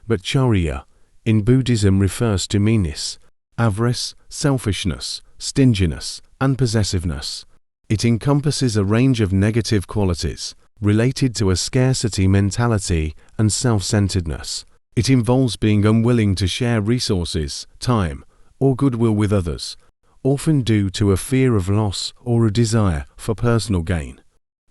Macharya in Buddhism refers to meanness, avarice, selfishness, stinginess, and possessiveness. It encompasses a range of negative qualities related to a scarcity mentality and self-centeredness. It involves being unwilling to share resources, time, or goodwill with others, often due to a fear of loss or a desire for personal gain.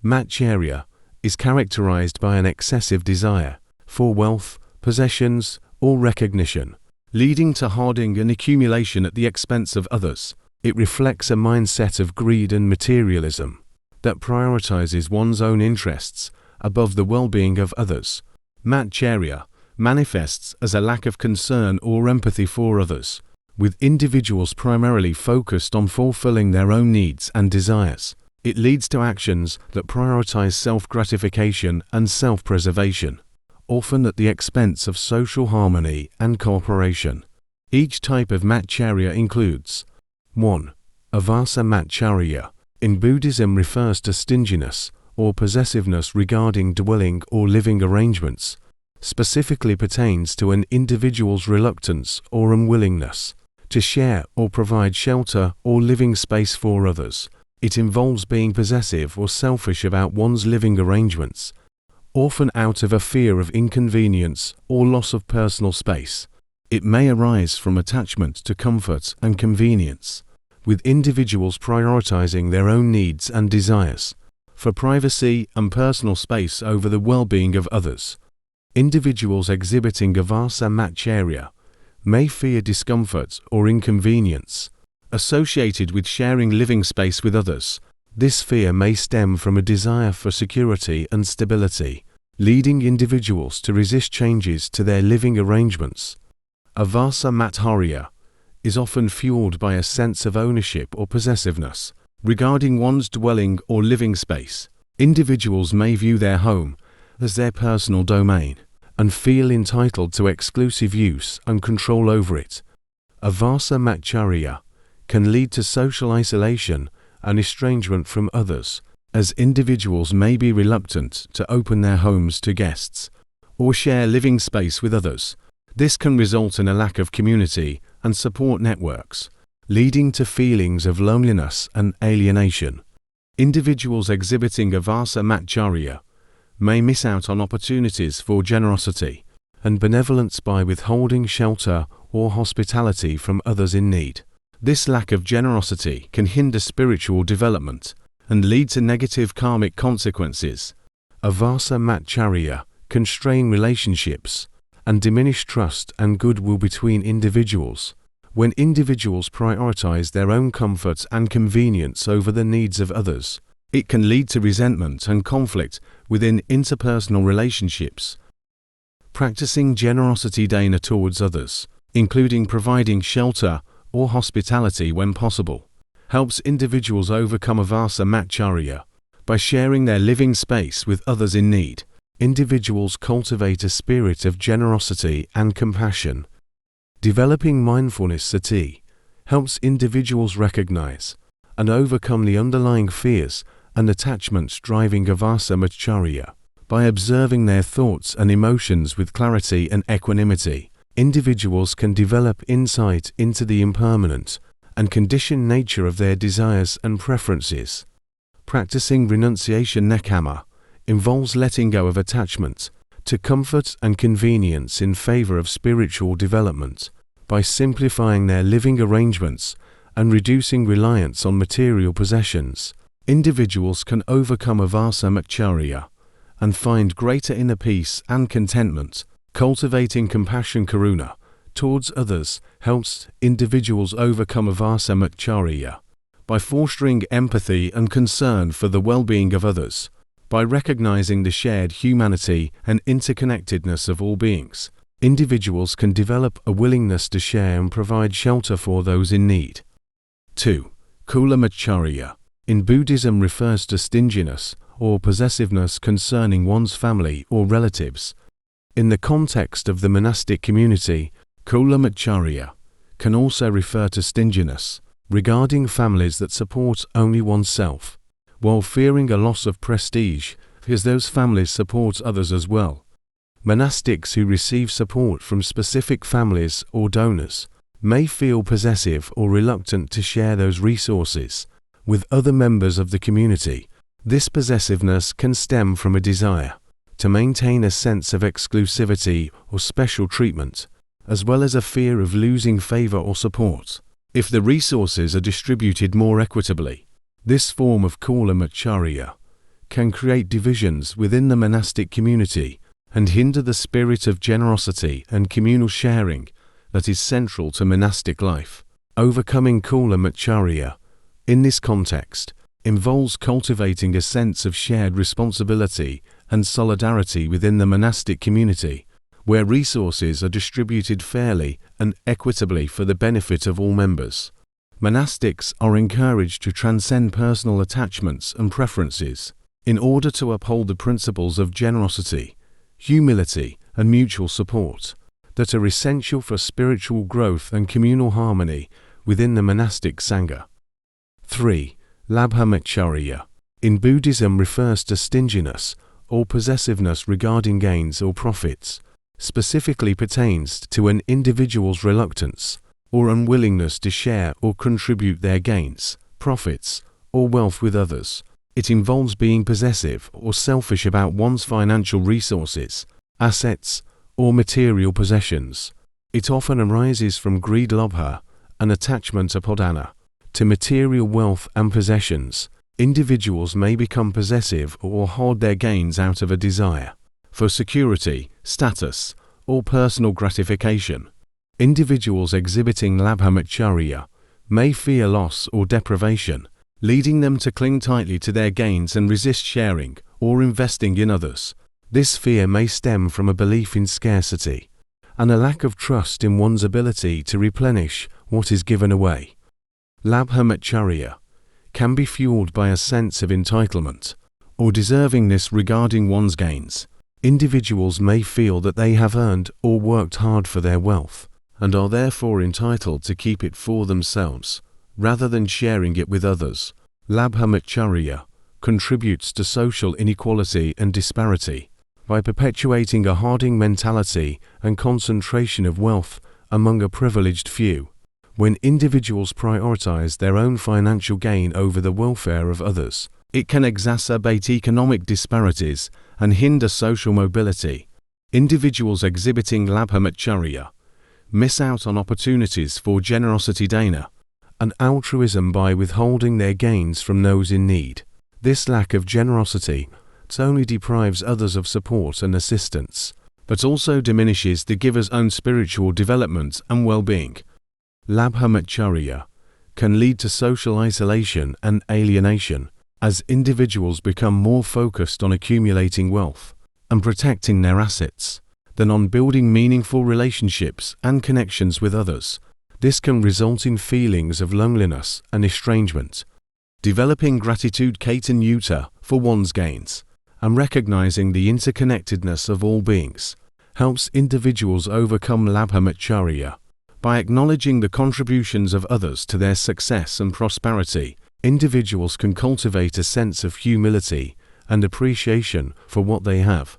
Macharya is characterized by an excessive desire for wealth, possessions, or recognition, leading to hoarding and accumulation at the expense of others. It reflects a mindset of greed and materialism that prioritizes one's own interests above the well-being of others. Macharya manifests as a lack of concern or empathy for others, with individuals primarily focused on fulfilling their own needs and desires. It leads to actions that prioritize self-gratification and self-preservation, often at the expense of social harmony and cooperation. Each type of Macharya includes 1. Avasa Macharya in Buddhism refers to stinginess or possessiveness regarding dwelling or living arrangements, specifically pertains to an individual's reluctance or unwillingness to share or provide shelter or living space for others. It involves being possessive or selfish about one's living arrangements, often out of a fear of inconvenience or loss of personal space. It may arise from attachment to comfort and convenience, with individuals prioritizing their own needs and desires for privacy and personal space over the well-being of others. Individuals exhibiting Avasa Macharya may fear discomfort or inconvenience associated with sharing living space with others. This fear may stem from a desire for security and stability, leading individuals to resist changes to their living arrangements. Avasa Macharya is often fueled by a sense of ownership or possessiveness regarding one's dwelling or living space. Individuals may view their home as their personal domain and feel entitled to exclusive use and control over it. Avasa Macharya can lead to social isolation and estrangement from others, as individuals may be reluctant to open their homes to guests or share living space with others. This can result in a lack of community and support networks, leading to feelings of loneliness and alienation. Individuals exhibiting Avasa Macharya may miss out on opportunities for generosity and benevolence by withholding shelter or hospitality from others in need. This lack of generosity can hinder spiritual development and lead to negative karmic consequences. Avasa Macharya can strain relationships and diminish trust and goodwill between individuals. When individuals prioritize their own comfort and convenience over the needs of others, it can lead to resentment and conflict within interpersonal relationships. Practicing generosity dana towards others, including providing shelter or hospitality when possible, helps individuals overcome Avasa Macharya. By sharing their living space with others in need, individuals cultivate a spirit of generosity and compassion. Developing mindfulness sati helps individuals recognize and overcome the underlying fears and attachments driving Avasa Macharya. By observing their thoughts and emotions with clarity and equanimity, individuals can develop insight into the impermanent and conditioned nature of their desires and preferences. Practicing renunciation nekama involves letting go of attachment to comfort and convenience in favor of spiritual development. By simplifying their living arrangements and reducing reliance on material possessions, individuals can overcome Avasa Macharya and find greater inner peace and contentment. Cultivating compassion karuna towards others helps individuals overcome Avasa Macharya by fostering empathy and concern for the well-being of others. By recognizing the shared humanity and interconnectedness of all beings, individuals can develop a willingness to share and provide shelter for those in need. 2. Kula Macharya in Buddhism refers to stinginess or possessiveness concerning one's family or relatives. In the context of the monastic community, Kula Macharya can also refer to stinginess regarding families that support only oneself, while fearing a loss of prestige because those families support others as well. Monastics who receive support from specific families or donors may feel possessive or reluctant to share those resources with other members of the community. This possessiveness can stem from a desire to maintain a sense of exclusivity or special treatment, as well as a fear of losing favor or support. If the resources are distributed more equitably, this form of kulamacharya can create divisions within the monastic community and hinder the spirit of generosity and communal sharing that is central to monastic life. Overcoming kulamacharya, in this context, involves cultivating a sense of shared responsibility and solidarity within the monastic community, where resources are distributed fairly and equitably for the benefit of all members. Monastics are encouraged to transcend personal attachments and preferences in order to uphold the principles of generosity, humility, and mutual support that are essential for spiritual growth and communal harmony within the monastic sangha. 3. Labhamacharya in Buddhism refers to stinginess or possessiveness regarding gains or profits, specifically pertains to an individual's reluctance or unwillingness to share or contribute their gains, profits, or wealth with others. It involves being possessive or selfish about one's financial resources, assets, or material possessions. It often arises from greed lobha, an attachment apodana, to material wealth and possessions. Individuals may become possessive or hoard their gains out of a desire for security, status, or personal gratification. Individuals exhibiting labhamacharya may fear loss or deprivation, leading them to cling tightly to their gains and resist sharing or investing in others. This fear may stem from a belief in scarcity and a lack of trust in one's ability to replenish what is given away. Labhamacharya can be fueled by a sense of entitlement or deservingness regarding one's gains. Individuals may feel that they have earned or worked hard for their wealth and are therefore entitled to keep it for themselves rather than sharing it with others. Labhamacharya contributes to social inequality and disparity by perpetuating a hoarding mentality and concentration of wealth among a privileged few. When individuals prioritize their own financial gain over the welfare of others, it can exacerbate economic disparities and hinder social mobility. Individuals exhibiting labhamacharya miss out on opportunities for generosity dana and altruism by withholding their gains from those in need. This lack of generosity not only deprives others of support and assistance, but also diminishes the giver's own spiritual development and well-being. Labhamacharya can lead to social isolation and alienation as individuals become more focused on accumulating wealth and protecting their assets than on building meaningful relationships and connections with others. This can result in feelings of loneliness and estrangement. Developing gratitude yuta for one's gains and recognizing the interconnectedness of all beings helps individuals overcome labhamacharya. By acknowledging the contributions of others to their success and prosperity, individuals can cultivate a sense of humility and appreciation for what they have.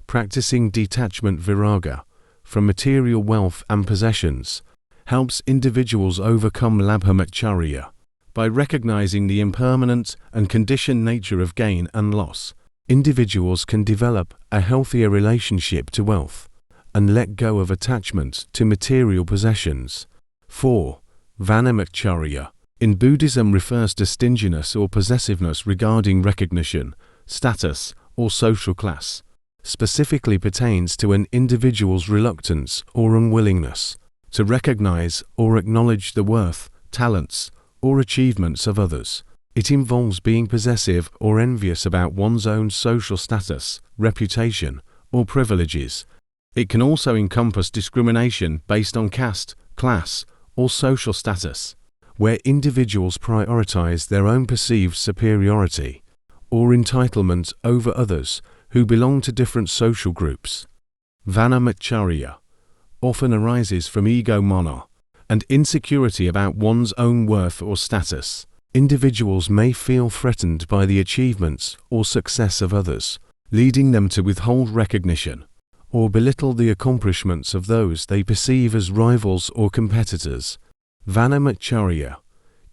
Practicing detachment viraga from material wealth and possessions helps individuals overcome labhamacharya. By recognizing the impermanent and conditioned nature of gain and loss, individuals can develop a healthier relationship to wealth and let go of attachment to material possessions. 4. Vanamacharya in Buddhism refers to stinginess or possessiveness regarding recognition, status, or social class. Specifically pertains to an individual's reluctance or unwillingness to recognize or acknowledge the worth, talents, or achievements of others. It involves being possessive or envious about one's own social status, reputation, or privileges. It can also encompass discrimination based on caste, class, or social status, where individuals prioritize their own perceived superiority or entitlement over others who belong to different social groups. Vanamacharya often arises from egomana and insecurity about one's own worth or status. Individuals may feel threatened by the achievements or success of others, leading them to withhold recognition or belittle the accomplishments of those they perceive as rivals or competitors. Vanamacharya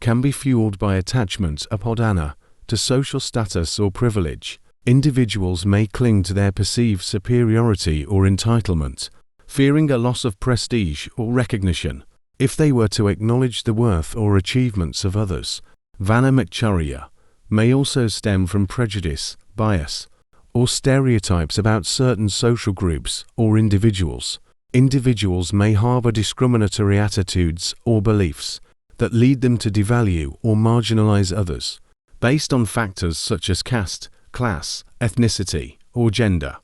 can be fueled by attachment apadana to social status or privilege. Individuals may cling to their perceived superiority or entitlement, fearing a loss of prestige or recognition. If they were to acknowledge the worth or achievements of others, vanamacharya may also stem from prejudice, bias, or stereotypes about certain social groups or individuals. Individuals may harbor discriminatory attitudes or beliefs that lead them to devalue or marginalize others, based on factors such as caste, class, ethnicity, or gender.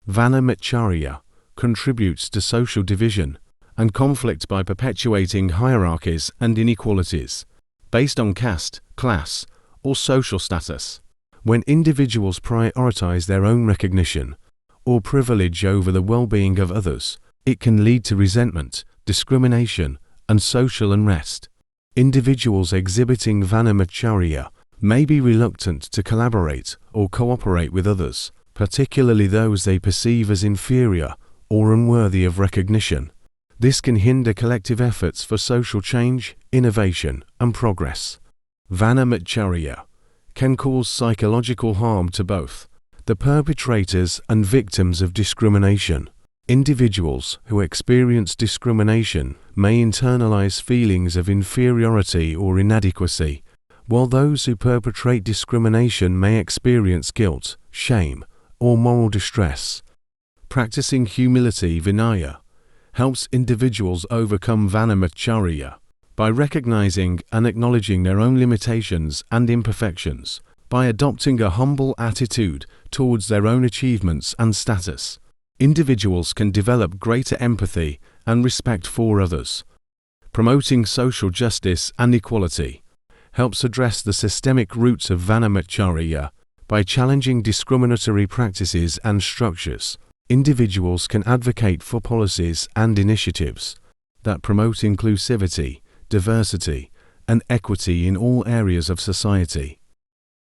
Vanamacharya contributes to social division and conflict by perpetuating hierarchies and inequalities based on caste, class, or social status. When individuals prioritize their own recognition or privilege over the well-being of others, it can lead to resentment, discrimination, and social unrest. Individuals exhibiting vanamacharya may be reluctant to collaborate or cooperate with others, particularly those they perceive as inferior or unworthy of recognition. This can hinder collective efforts for social change, innovation, and progress. Vanamacharya can cause psychological harm to both the perpetrators and victims of discrimination. Individuals who experience discrimination may internalize feelings of inferiority or inadequacy, while those who perpetrate discrimination may experience guilt, shame, or moral distress. Practicing humility vinaya helps individuals overcome vanamacharya by recognizing and acknowledging their own limitations and imperfections, by adopting a humble attitude towards their own achievements and status. Individuals can develop greater empathy and respect for others. Promoting social justice and equality helps address the systemic roots of vanamacharya by challenging discriminatory practices and structures. Individuals can advocate for policies and initiatives that promote inclusivity, diversity, and equity in all areas of society.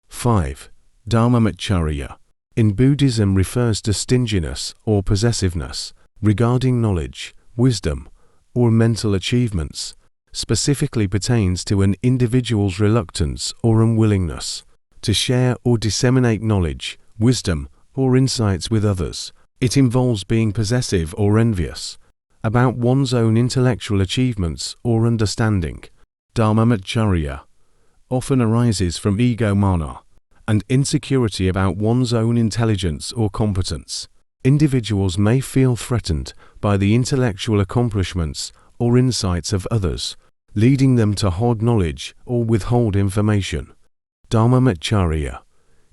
5. Dharmamacharya in Buddhism refers to stinginess or possessiveness regarding knowledge, wisdom, or mental achievements, specifically pertains to an individual's reluctance or unwillingness to share or disseminate knowledge, wisdom, or insights with others. It involves being possessive or envious about one's own intellectual achievements or understanding. Dharmamacharya often arises from egomana and insecurity about one's own intelligence or competence. Individuals may feel threatened by the intellectual accomplishments or insights of others, leading them to hoard knowledge or withhold information. Dharmamacharya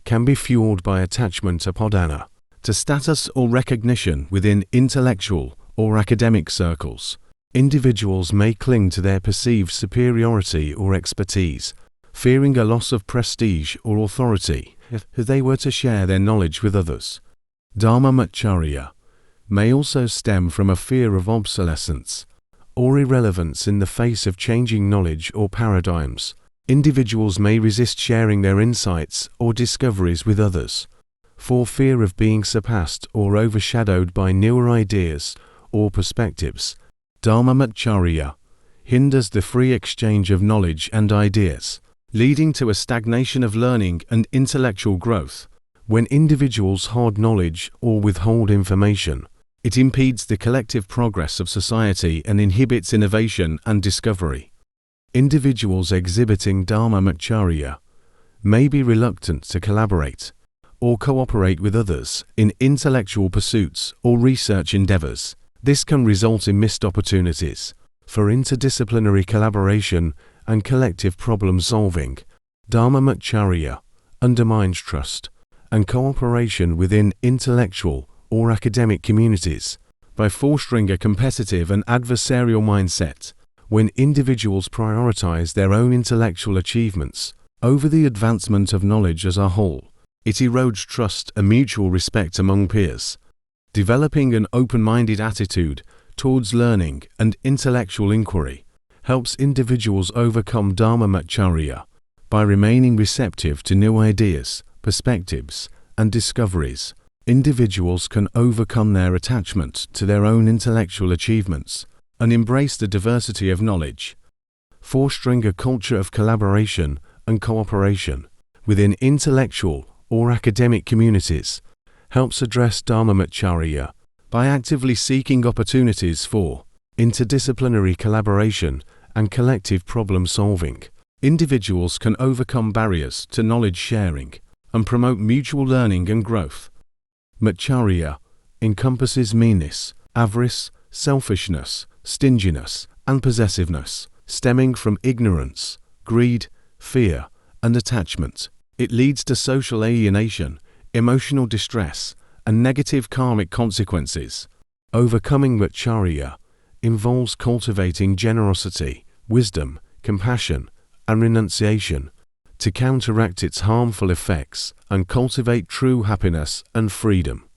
can be fueled by attachment apadana to status or recognition within intellectual or academic circles. Individuals may cling to their perceived superiority or expertise, fearing a loss of prestige or authority if they were to share their knowledge with others. Dharmamacharya may also stem from a fear of obsolescence or irrelevance in the face of changing knowledge or paradigms. Individuals may resist sharing their insights or discoveries with others, for fear of being surpassed or overshadowed by newer ideas or perspectives. Dharmamacharya hinders the free exchange of knowledge and ideas, leading to a stagnation of learning and intellectual growth. When individuals hoard knowledge or withhold information, it impedes the collective progress of society and inhibits innovation and discovery. Individuals exhibiting Dharmamacharya may be reluctant to collaborate or cooperate with others in intellectual pursuits or research endeavors. This can result in missed opportunities for interdisciplinary collaboration and collective problem solving. Dharmamacharya undermines trust and cooperation within intellectual or academic communities by fostering a competitive and adversarial mindset. When individuals prioritize their own intellectual achievements over the advancement of knowledge as a whole, it erodes trust and mutual respect among peers. Developing an open-minded attitude towards learning and intellectual inquiry helps individuals overcome Dharmamacharya by remaining receptive to new ideas, perspectives, and discoveries. individuals can overcome their attachment to their own intellectual achievements and embrace the diversity of knowledge, fostering a culture of collaboration and cooperation within intellectual or academic communities, helps address Dharmamacharya by actively seeking opportunities for interdisciplinary collaboration and collective problem solving. Individuals can overcome barriers to knowledge sharing and promote mutual learning and growth. Macharya encompasses meanness, avarice, selfishness, stinginess, and possessiveness, stemming from ignorance, greed, fear, and attachment. It leads to social alienation, emotional distress, and negative karmic consequences. Overcoming Macharya involves cultivating generosity, wisdom, compassion, and renunciation to counteract its harmful effects and cultivate true happiness and freedom.